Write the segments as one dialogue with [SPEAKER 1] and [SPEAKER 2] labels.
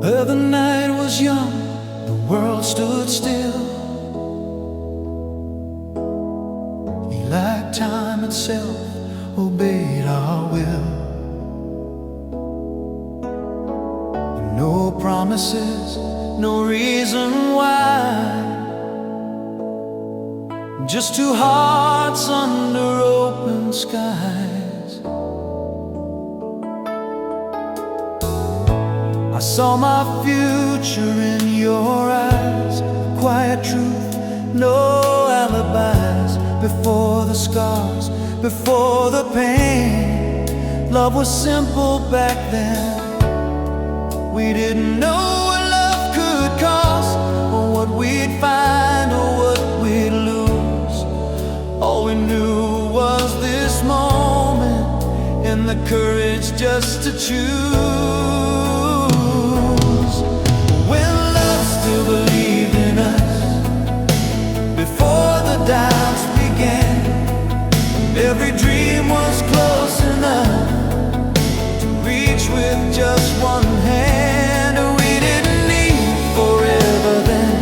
[SPEAKER 1] The night was young, the world stood still. Like time itself obeyed our will. No promises, no reason why. Just two hearts under open skies. I saw my future in your eyes. Quiet truth, no alibis. Before the scars, before the pain, love was simple back then. We didn't know what love could cost, or what we'd find, or what we'd lose. All we knew was this moment, and the courage just to choose. When love still believed in us, before the doubts began, every dream was close enough to reach with just one hand. We didn't need forever then,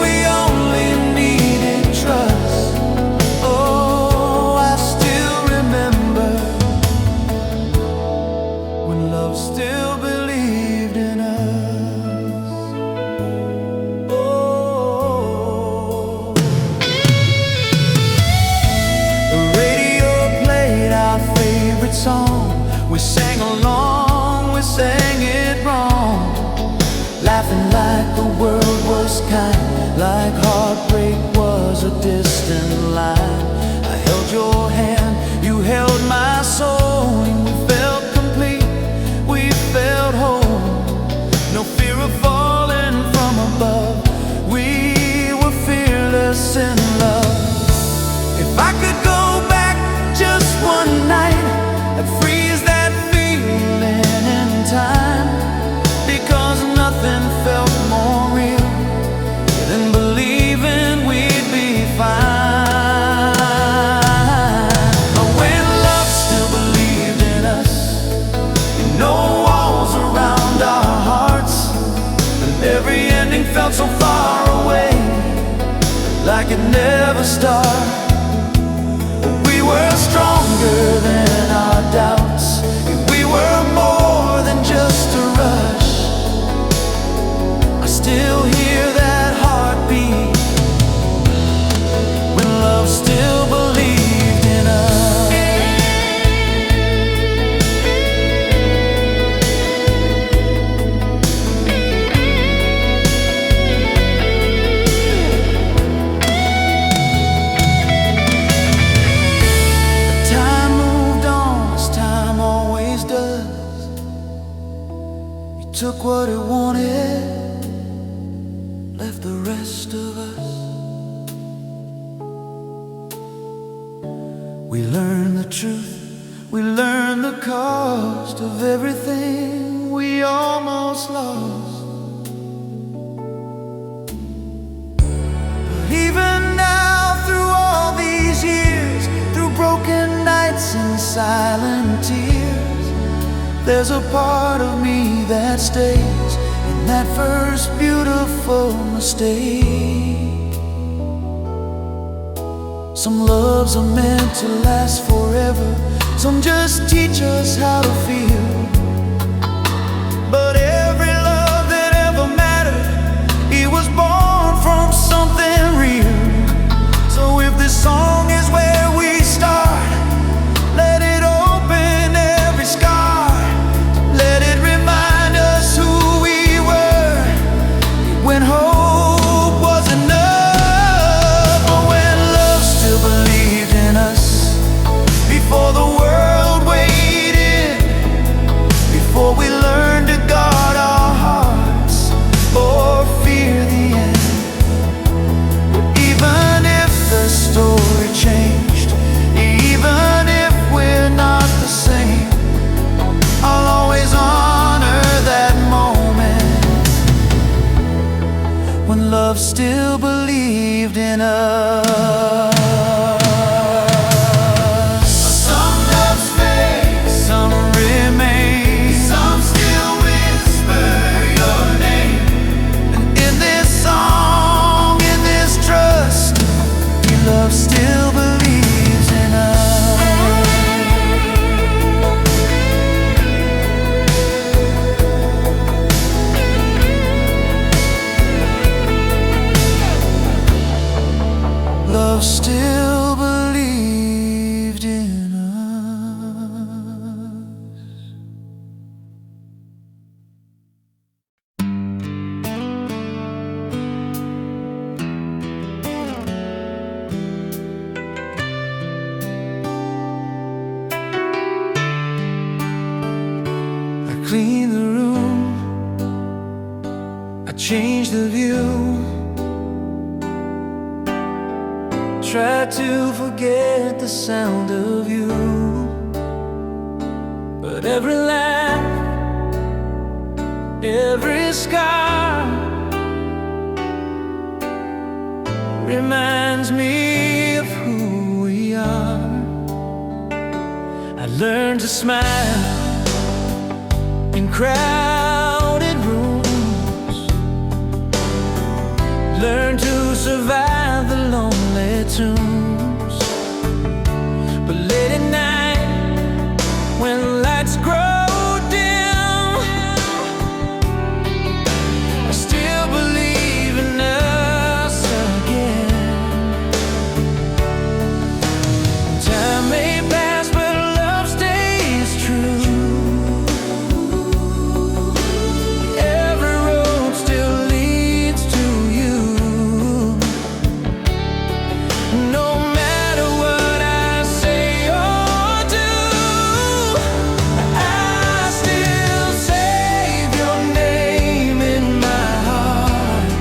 [SPEAKER 1] we only needed trust. Oh, I still remember when love still believed in us. Oh, the radio played our favorite song. We sang along, we sang it wrong, laughing like the world was kind, like heartbreak was a distant line. I held your hand, you held my soul, and we felt complete, we felt whole. No fear of falling from above, we were fearless in love. If I could go back just one night, I'd freeze that feeling in time, because nothing felt more real than believing we'd be fine. When love still believed in us, no walls around our hearts, and every ending felt so far away, like it never started. We were stronger than our doubts, we were more than just a rush. I still hear that heartbeat, when love still believed in us. Time moved on, as time always does. You took what it wanted, left the rest of us. We learned the truth, we learned the cost of everything we almost lost. But even now, through all these years, through broken nights and silent tears, there's a part of me that stays in that first beautiful mistake. Some loves are meant to last forever, some just teach us how to feel. But every love that ever mattered, it was born from something real. So if this song is where we start, let it open every scar, let it remind us who we were when hope was enough. When love still believed in us, before the world waited, in the room, I changed the view. Tried to forget the sound of you, but every laugh, every scar reminds me of who we are. I learned to smile in crowded rooms, learned to survive the lonely tunes. But late at night, when lights grow dim, I still believe in us again. Time may pass, but love stays true. Every road still leads to you. No matter what I say or do, I still save your name in my heart,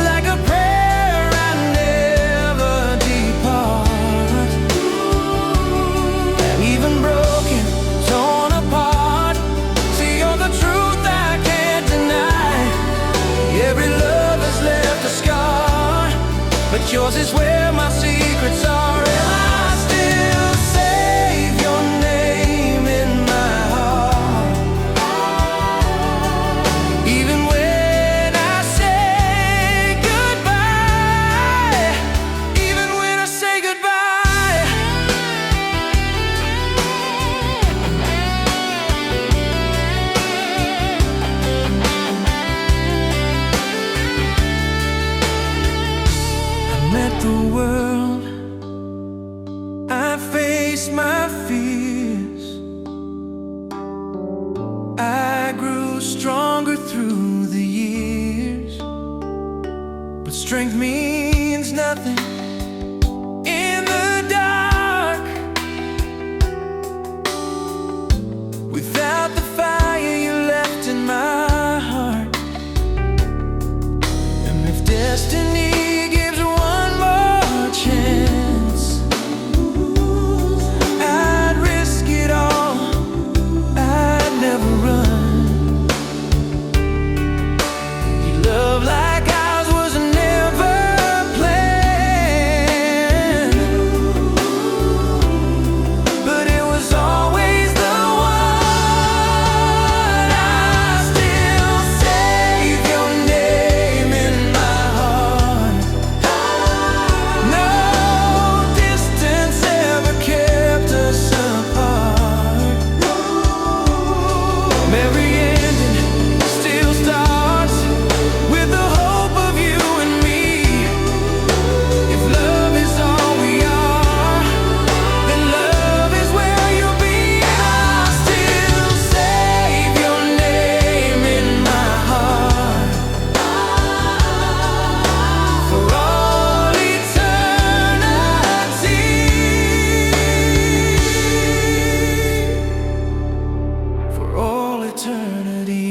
[SPEAKER 1] like a prayer I never depart. Even broken, torn apart, see you're the truth I can't deny. Every love has left a scar, but yours is where my secrets are. And I still save your name in my heart, even when I say goodbye. Even when I say goodbye. I met the world, I faced my fears, I grew stronger through the years. But strength means nothing in the dark without the fire you left in my heart. And if destiny gives one more chance, I'd risk it all, I'd never run. Your love like ours was never planned, but it was always the one. I still save your name in my heart. No distance ever kept us apart. Every ending still starts with the hope of you and me. If love is all we are, then love is where you'll be. I still save your name in my heart for all eternity. For all eternity.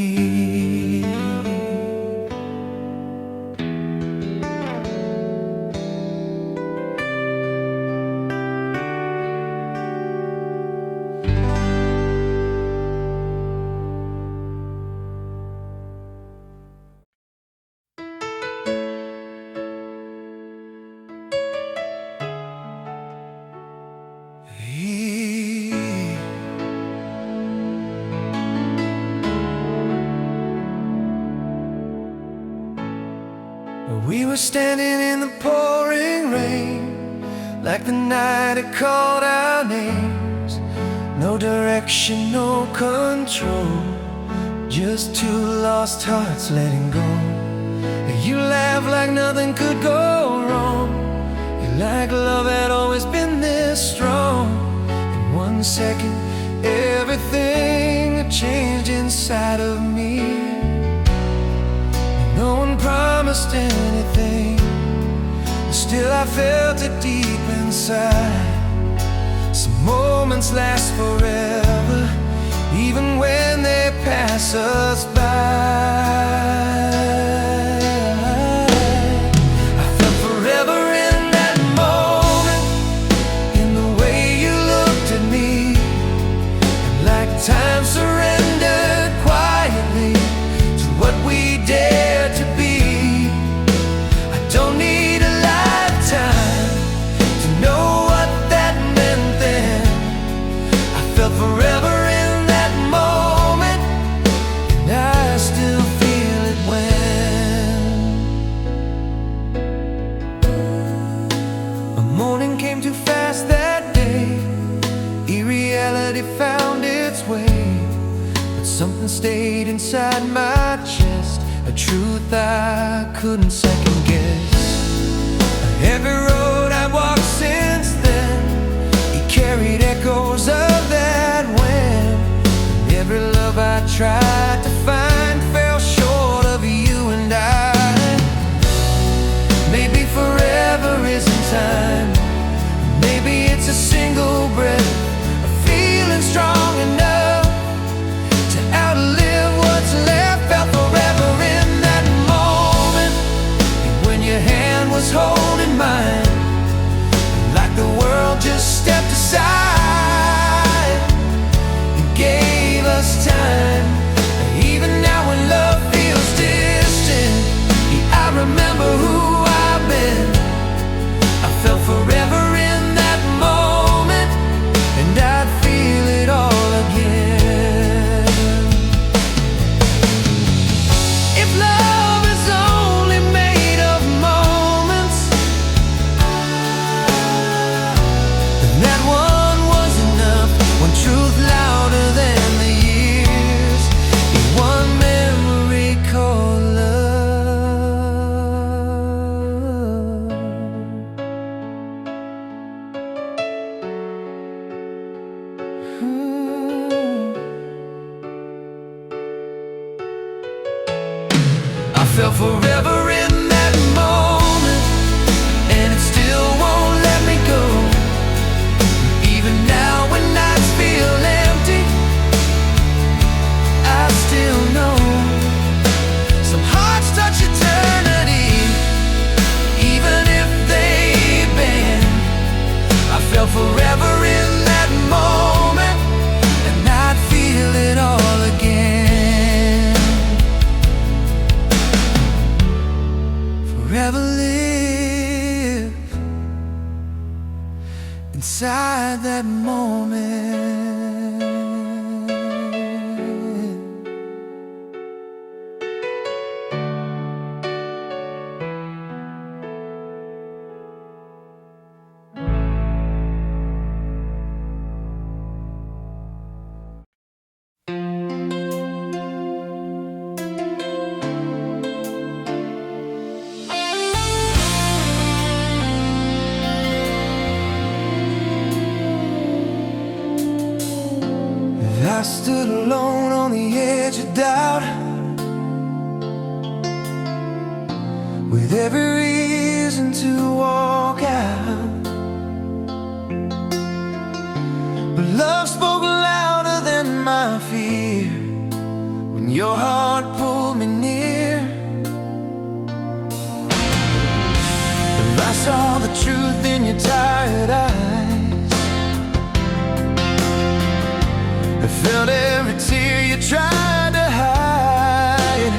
[SPEAKER 1] We were standing in the pouring rain, like the night had called our names. No direction, no control, just two lost hearts letting go. You laughed like nothing could go wrong. You like love had always been this strong. In 1 second, everything changed inside of me. No one promised anything, still I felt it deep inside. Some moments last forever, pass us by. I felt forever in that moment, in the way you looked at me, and like time surrendered quietly to what we dared to be. I don't need a lifetime to know what that meant then. I felt forever in that moment, and I still feel it when a morning came too fast that day. Irreality found its way, but something stayed inside my chest, a truth I couldn't second guess. Every road I walked since then, it carried echoes of that when. And every love I tried to find fell short of you and I. Maybe forever isn't time, maybe it's a single breath, a feeling strong enough to outlive what's left. Felt forever in that moment, and when your hand was holding mine, like the world just stepped aside and gave us time. Even now when love feels distant, yeah, I remember who I've been. I felt forever in that moment, and I'd feel it all again. If love is only made of moments, then that one was enough. One truth louder than the years, in one memory called love. I felt forever in that moment, and it still won't let me go. Even now when nights feel empty, I still know some hearts touch eternity, even if they bend. I felt forever in that moment, and I'd feel it all again. Forever live inside that moment. I stood alone on the edge of doubt, with every reason to walk out. But love spoke louder than my fear when your heart pulled me near. And I saw the truth in your tired eyes, I felt every tear you tried to hide.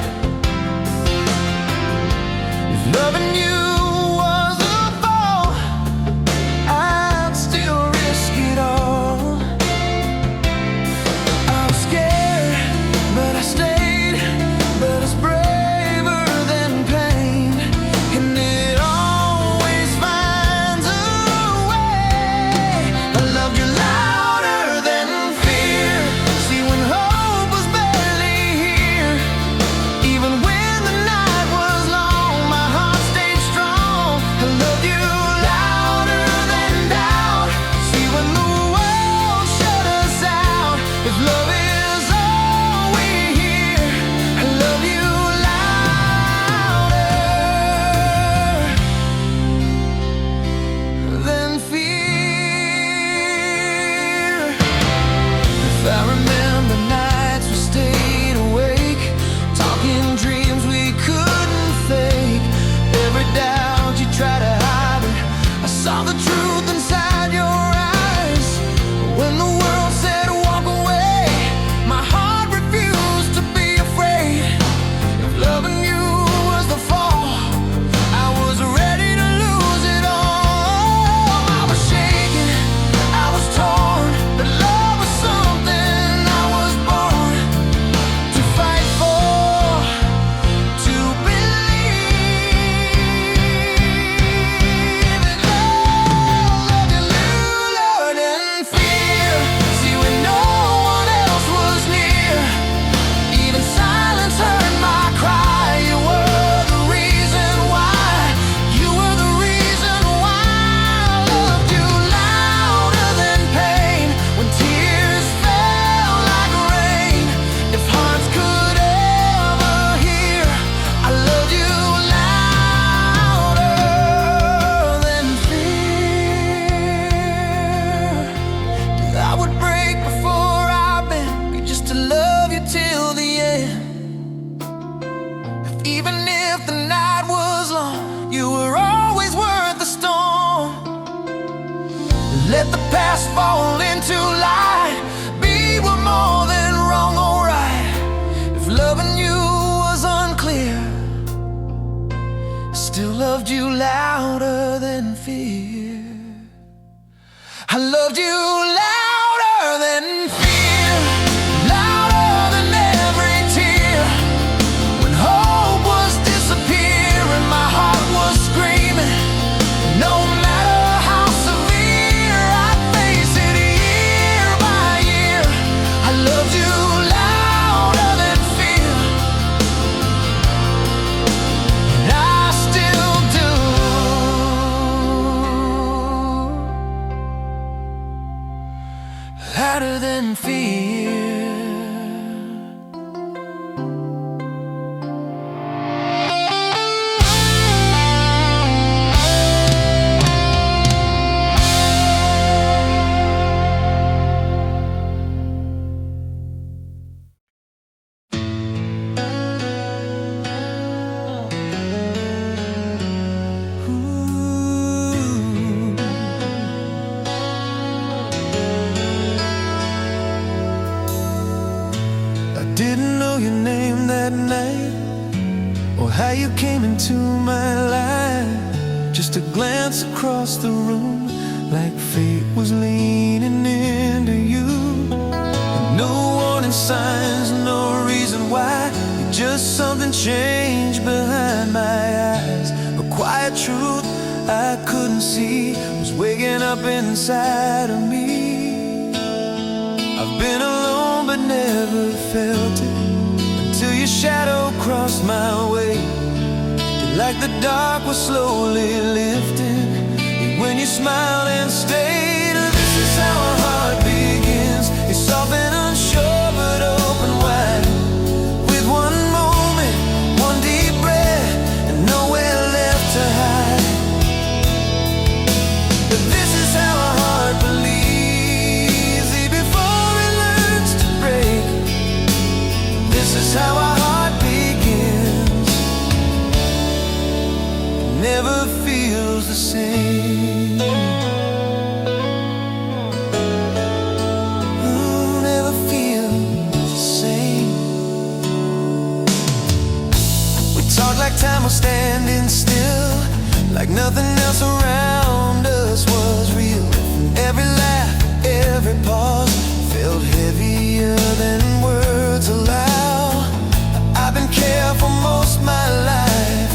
[SPEAKER 1] If loving you was a fall, I'd still risk it all. I was scared, but I stayed. But it's braver than pain, and it always finds a way. I loved you louder than fear. See, even if the night was long, you were always worth the storm. Let the past fall into light. We were more than wrong or right. If loving you was unclear, I still loved you louder than fear. I loved you louder than fear, louder than every tear. When hope was disappearing, my heart was screaming. No matter how severe, I'd face it year by year. I loved you louder than fear, and I still do. Louder than fear. Didn't know your name that night, or how you came into my life. Just a glance across the room, like fate was leaning into you. And no warning signs, no reason why, just something changed behind my eyes. A quiet truth I couldn't see was waking up inside of me. I've been alone but never felt it until your shadow crossed my way. And like the dark was slowly lifting, and when you smiled and stayed, this is how a heart begins. It's soft and unsure but open wide, with one moment, one deep breath, and nowhere left to hide. But this is how a heart believes. This is how our heart begins. It never feels the same. Never feels the same. We talk like time was standing still, like nothing else around us was real. Every laugh, every pause felt heavier than words allow. I've been careful most my life,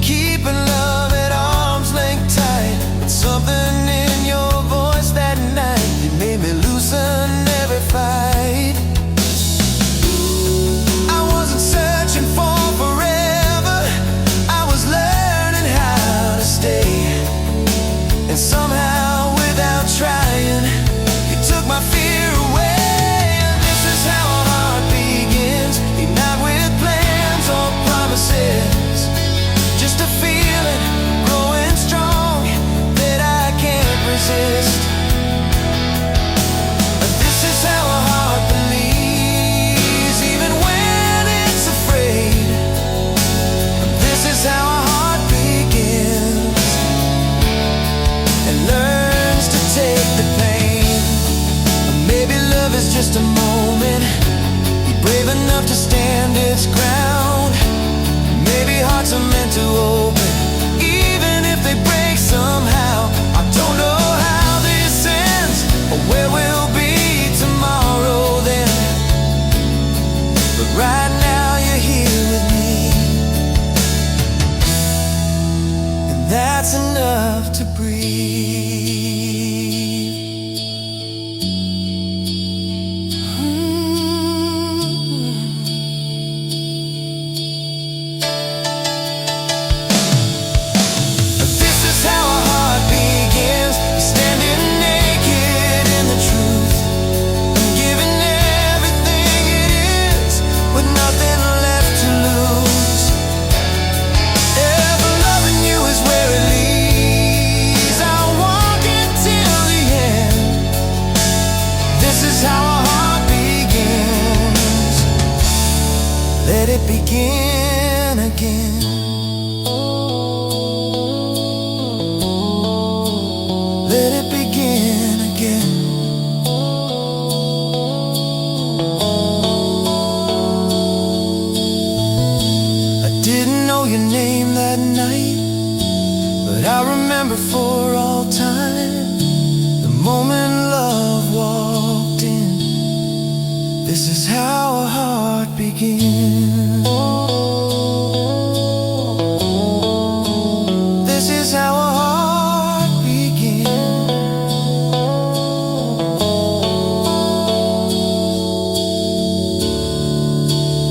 [SPEAKER 1] keeping love at arm's length tight. But something in your voice that night, it made me loosen every fight. I wasn't searching for forever, I was learning how to stay. And somehow without trying, you took my fear away. And this is how a heart begins, not with plans or promises, just a feeling growing strong that I can't resist. But this is how a heart believes, even when it's afraid. This is how a heart begins and learns to take the pain. Maybe love is just a moment, brave enough to stand its ground. Maybe hearts are meant to open, even if they break somehow. I don't know how this ends, or where we'll be tomorrow then. But right now you're here with me, and that's enough to breathe. Let it begin. begin again. Let it begin again. I didn't know your name that night, but I remember for all time the moment love walked in. This is how a heart begins. This is how a heart begins.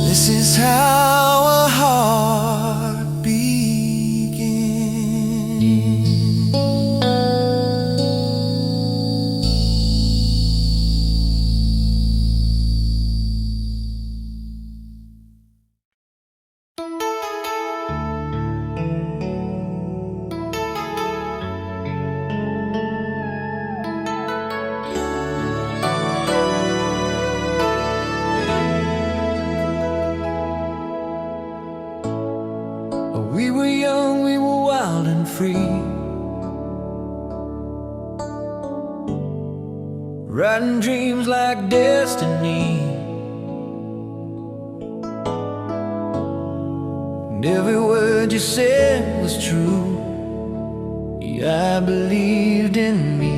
[SPEAKER 1] This is how a heart begins. We were young, we were wild and free, riding dreams like destiny. And every word you said was true. Yeah, I believed in me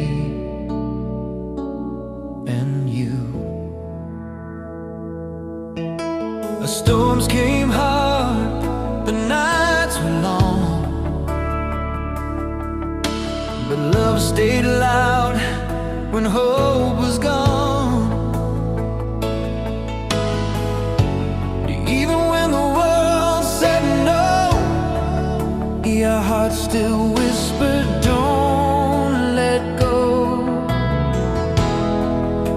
[SPEAKER 1] and you. The storms came hard, the nights were long, but love stayed loud when hope was gone. Even when the world said no, your heart still whispered, don't let go.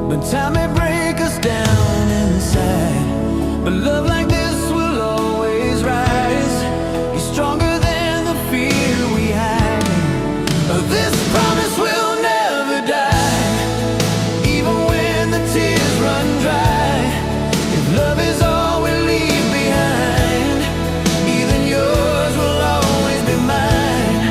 [SPEAKER 1] But time may break us down inside, but love like this will always rise. You're stronger than the fear we hide. This promise will never die, even when the tears run dry. If love is all we leave behind, even yours will always be mine.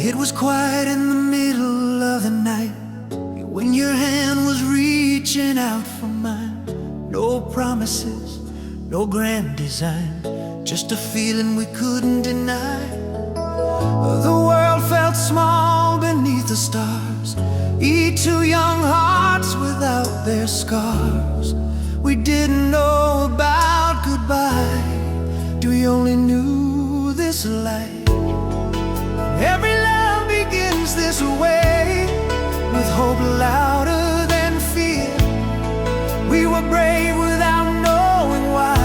[SPEAKER 1] It was quiet in the middle of the night when your hand was reaching out for mine. No promises, no grand design, just a feeling we couldn't deny. The world felt small beneath the stars, each two young hearts without their scars. We didn't know about goodbye, we only knew this life. Every love begins this way, with hope louder than fear. We were brave without knowing why,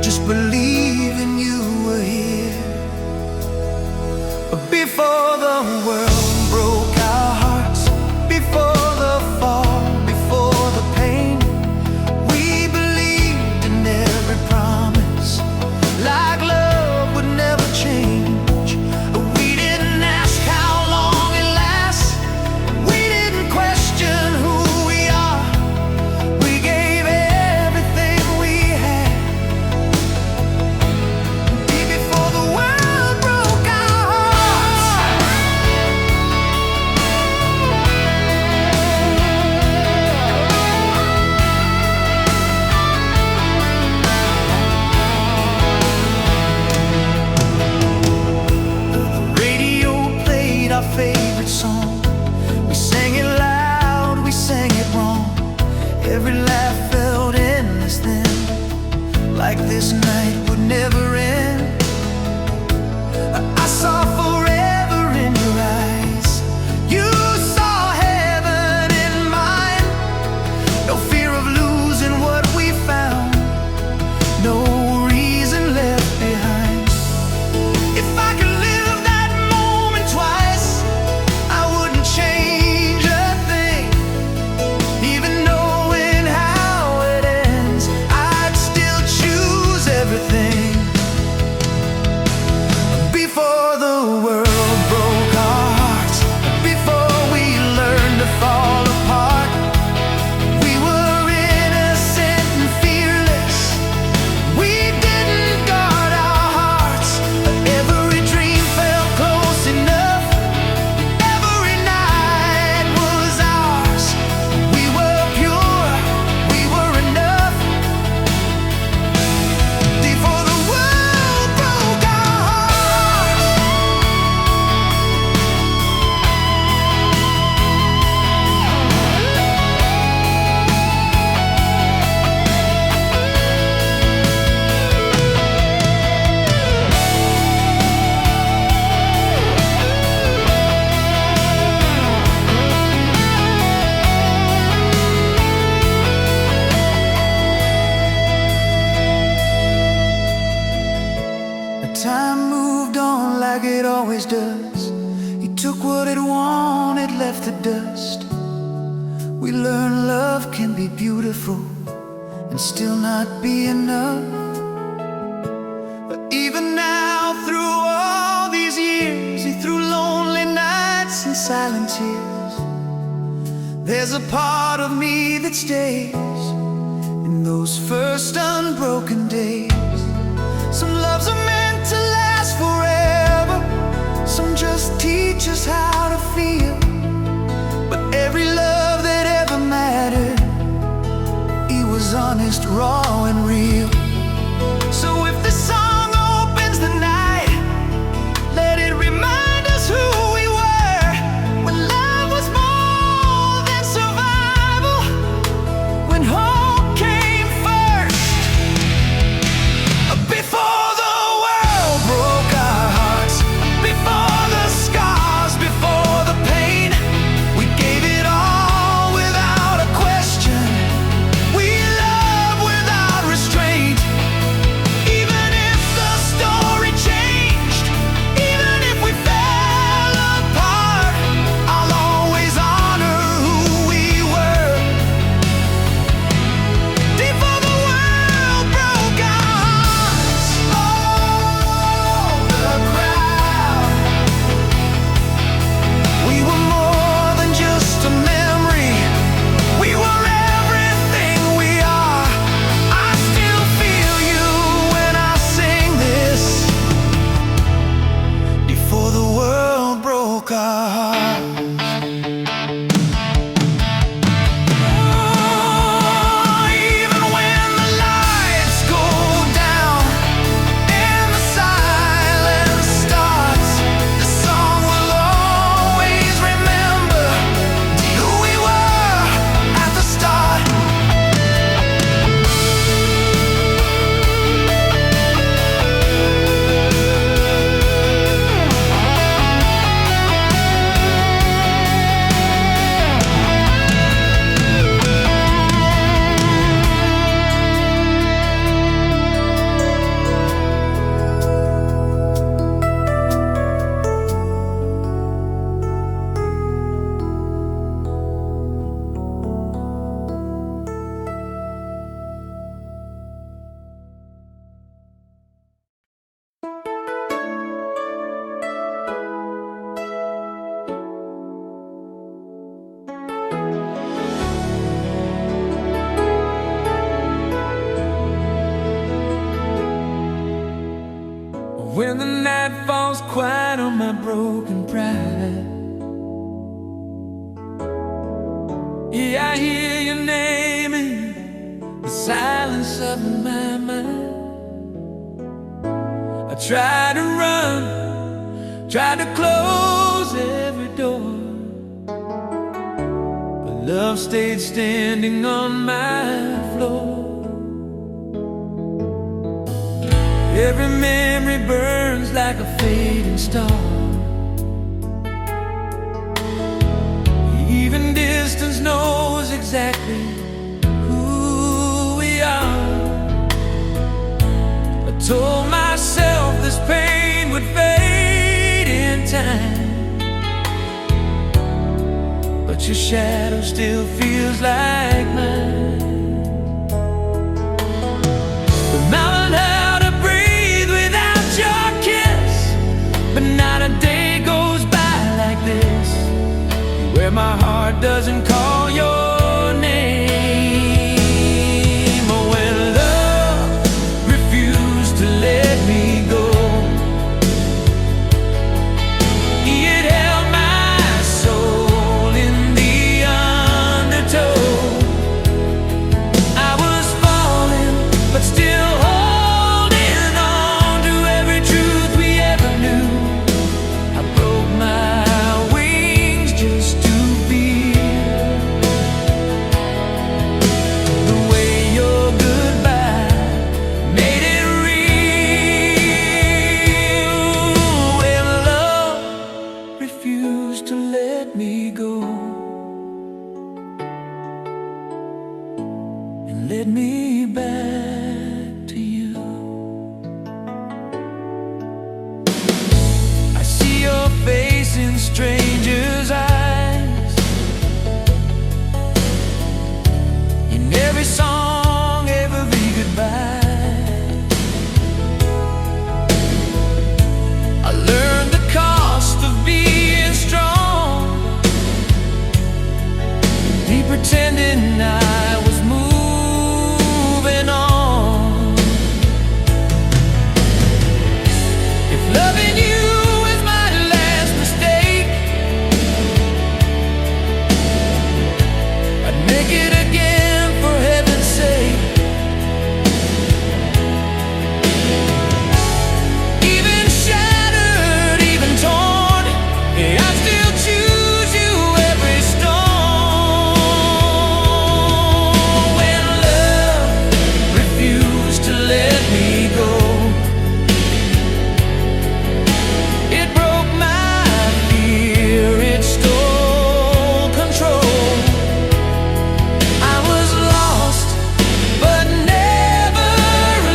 [SPEAKER 1] just believing you were here. Before the world broke our hearts, before the fall, before the pain, we believed in every promise, like love would never change. We didn't ask how long it lasts, we didn't question who we are. We gave everything we had, deep before the world broke our hearts. The radio played our favorite song. We sang it loud, we sang it wrong. Every laugh felt endless then, like this night would never end. I saw forever in your eyes, you saw heaven in mine. No fear of losing what we found, no reason left behind. If I could live that moment twice, I wouldn't change a thing. Even knowing how it ends, I'd still choose everything. Before the world broke our hearts, before we learned to fall apart, we were innocent and fearless. We didn't guard our hearts. Every dream felt close enough, every night was ours. We were pure, we were enough. Before the world broke our hearts. Time moved on like it always does. He took what it wanted, left the dust. We learned love can be beautiful and still not be enough. But even now, through all these years, through lonely nights and silent tears, there's a part of me that stays in those first unbroken days. Some loves are meant to last forever, some just teach us how to feel. But every love that ever mattered, it was honest, raw and real. So if this song opens the night, let it remind us who we were, when love was more than survival, when hope came first. Before the world broke our hearts, before the scars, before the pain, we gave it all without a question. We love without night falls quiet on my broken pride. Yeah, I hear your name in the silence of my mind. I try to run, try to close every door, but love stayed standing on my floor. Every memory burns like a fading star. Even distance knows exactly who we are. I told myself this pain would fade in time, but your shadow still feels like mine. But now I know how to breathe without your kiss, but not a day goes by like this where my heart doesn't call your name. Or when love refused to let me go, it held my soul in the undertow. I was falling, but still holding on to every truth we ever knew. I broke my wings just to led me back to you. I see your face in strangers' eyes, in every song, every goodbye. I learned the cost of being strong, be pretending I was moving on. If loving you is my last mistake, I'd make it again for heaven's sake. Even shattered, even torn, yeah, I'd still choose you every storm. When love refused to let me go, it broke my fear, it stole control. I was lost, but never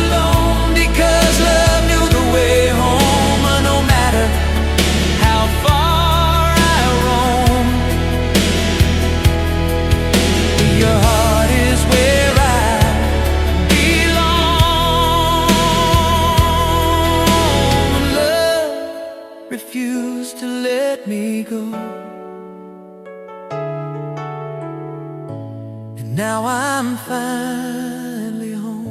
[SPEAKER 1] alone, because love knew the way home. No matter how far I roam, your heart is where I belong. Love refused to let me go, and now I'm finally home.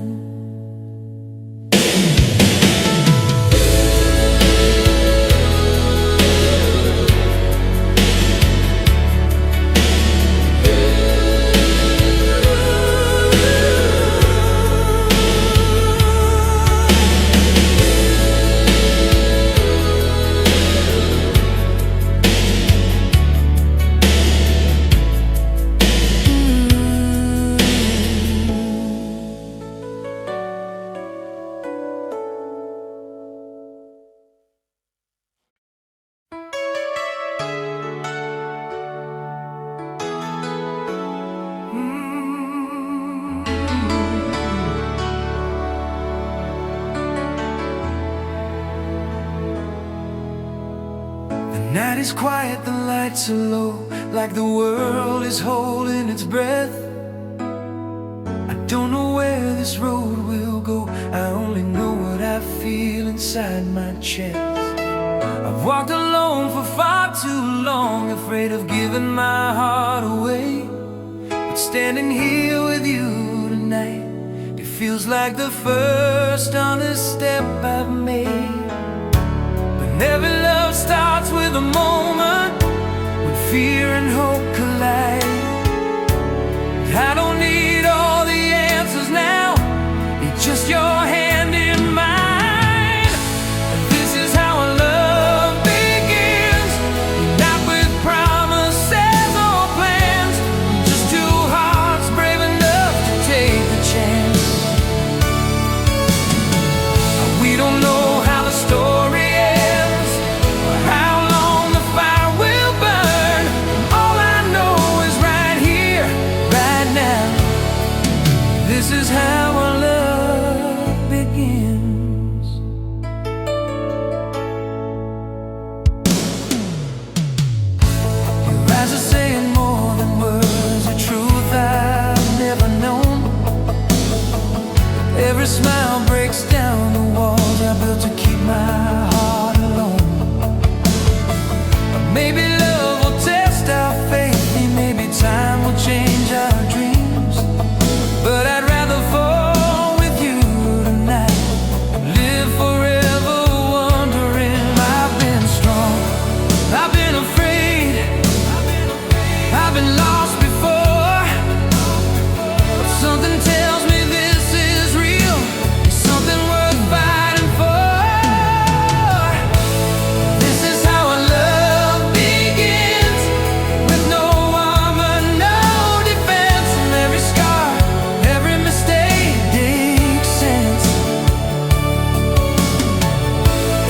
[SPEAKER 1] The night is quiet, the lights are low, like the world is holding its breath. I don't know where this road will go, I only know what I feel inside my chest. I've walked alone for far too long, afraid of giving my heart away. But standing here with you tonight, it feels like the first honest step I've made. Every love starts with a moment when fear and hope collide. I don't need all the answers now, it's just your hand in mine. This is how a love begins, not with promises or plans, just two hearts brave enough to take the chance. We don't know how the story ends, or how long the fire will burn. All I know is right here, right now, this is how our love begins. Your eyes are saying more than words, a truth I've never known. Every smile breaks down the walls I built to keep my heart alone. Maybe love will test our faith, maybe time will change our dreams, but I'd rather fall with you tonight and live forever wondering. I've been strong, I've been afraid, I've been lost before, but something tells me this is real, it's something worth fighting for. This is how a love begins, with no armor, no defense, and every scar, every mistake makes sense.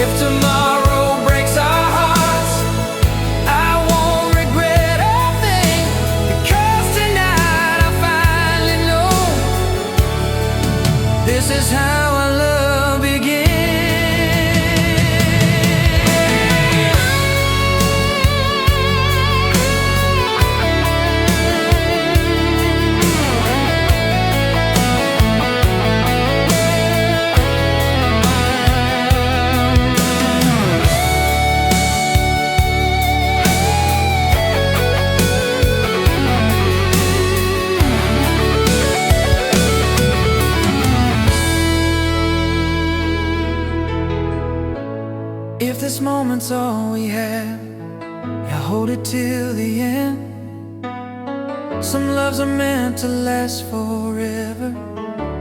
[SPEAKER 1] If tomorrow breaks our hearts, I won't regret a thing, because tonight I finally know this is how our love begins. If this moment's all we have, yeah, hold it till the end. Some loves are meant to last forever,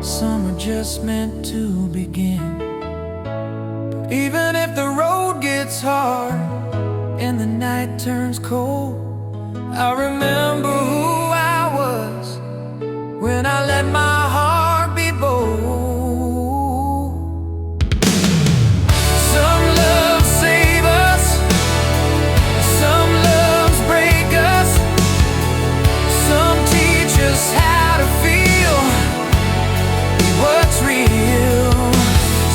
[SPEAKER 1] some are just meant to begin. But even if the road gets hard and the night turns cold, I remember who I was when I let my heart be bold. Some loves save us, some loves break us, some teach us how to feel what's real.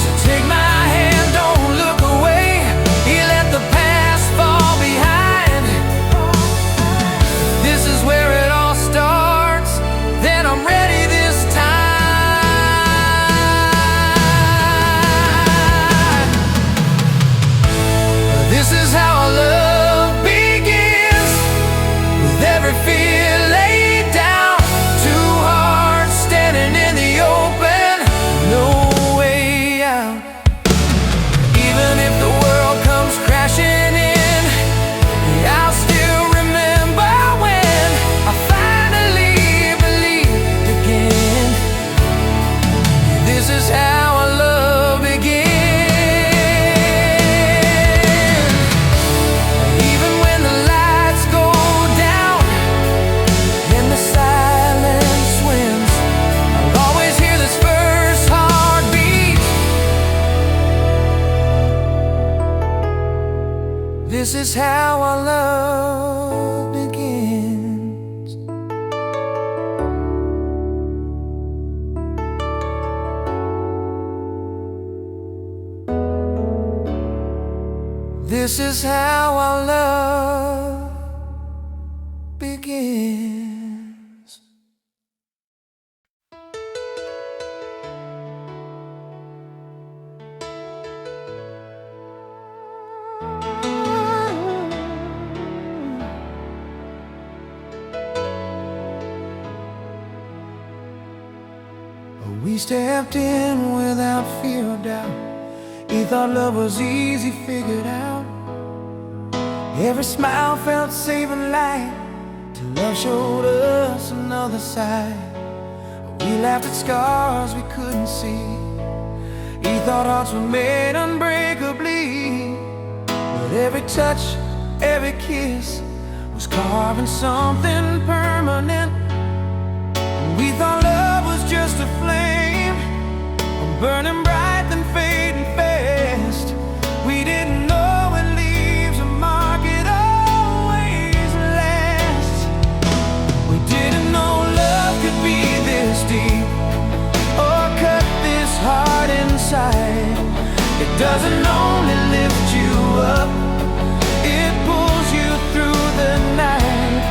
[SPEAKER 1] So take my hand, don't look away, you let the past fall behind. This is where it all starts, then I'm ready this time. This is how our love begins, with every fear laid down, two hearts standing in the open, no way out. Even if the world comes crashing in, I'll still remember when I finally believed again. This is how our love begins. Even when the lights go down and the silence wins, I'll always hear this first heartbeat. This is how our love begins. This is how our love begins. We stepped in without fear or doubt, He thought love was easy figured out. Every smile felt safe and light, till love showed us another side. We laughed at scars we couldn't see. He thought hearts were made unbreakably, but every touch, every kiss was carving something permanent. We thought love was just a flame, burning bright then fading fast. We didn't know it leaves a mark, it always lasts. We didn't know love could be this deep, or cut this heart inside. It doesn't only lift you up, it pulls you through the night.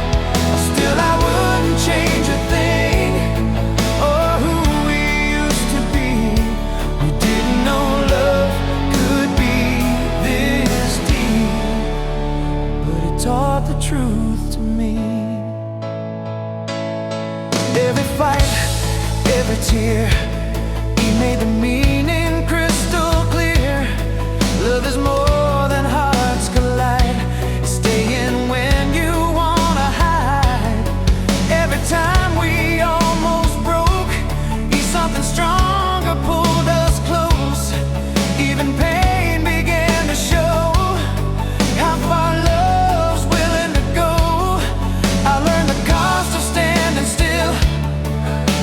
[SPEAKER 1] Still I wouldn't change a thing, or who we used to be. We didn't know love could be this deep, but it taught the truth to me. Every fight, every tear, he made the meaning crystal clear. Love is more than hearts collide, it's staying when you wanna hide. Every time we almost broke, he's something stronger pulled us close. Even pain began to show how far love's willing to go. I learned the cost of standing still,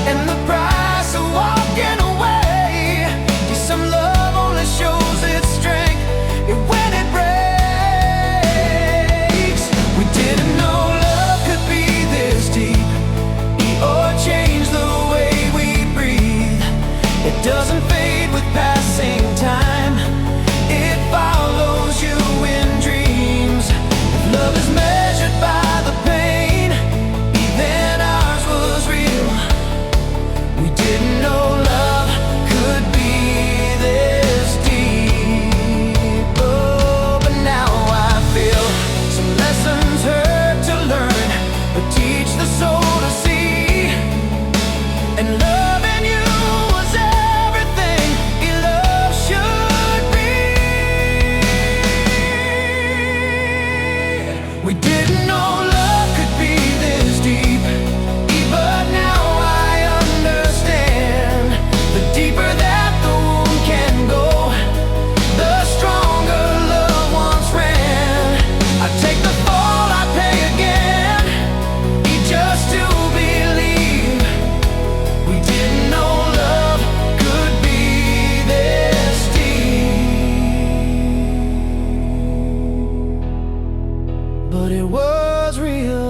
[SPEAKER 1] and the price of walking away. Some love only shows its strength when it breaks. We didn't know love could be this deep, or change the way we breathe. It doesn't fade with passing time, it follows you in dreams. If love is measured by the pain, then ours was real. We didn't know love could be this deep. Oh, but now I feel some lessons hurt to learn, but teach the soul to see. And loving you was everything love should be. We didn't know love could be this deep, but now I understand. The deeper that the wound can go, the stronger love once ran. I take the fall, I pay again, just to believe. We didn't know love could be this deep, but it was real.